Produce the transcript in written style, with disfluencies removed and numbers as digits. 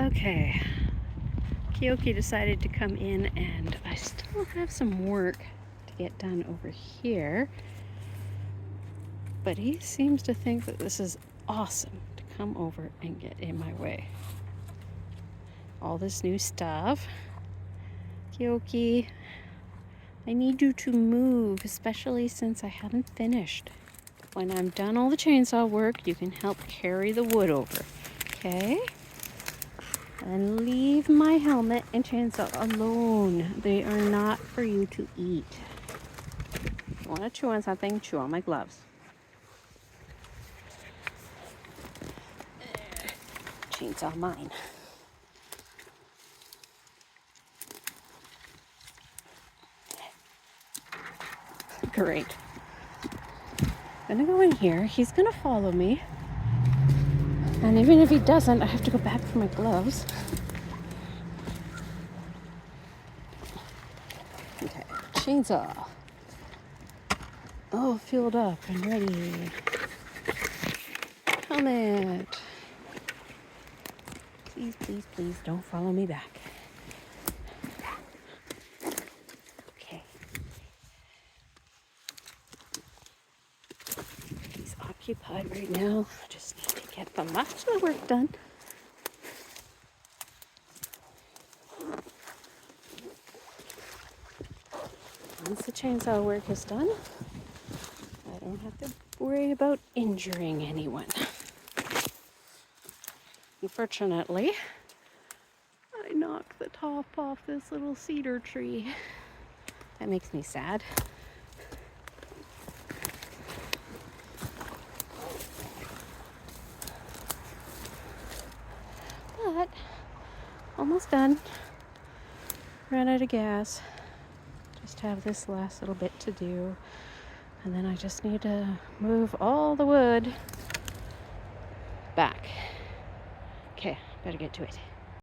Okay, Keoki decided to come in, and I still have some work to get done over here. But he seems to think that this is awesome to come over and get in my way. All this new stuff. Keoki, I need you to move, especially since I haven't finished. When I'm done all the chainsaw work, you can help carry the wood over, okay? And leave my helmet and chainsaw alone. They are not for you to eat. If you want to chew on something, chew on my gloves. Chainsaw mine. Great. I'm gonna go in here. He's gonna follow me. And even if he doesn't, I have to go back for my gloves. Okay, chainsaw. All filled up and ready. Helmet. Please, please, please don't follow me back. Okay. He's occupied right now. I just need to get the last of the work done. Once the chainsaw work is done, I don't have to worry about injuring anyone. Unfortunately, I knocked the top off this little cedar tree. That makes me sad. But almost done. Ran out of gas. Just have this last little bit to do. And then I just need to move all the wood back. Okay, better get to it.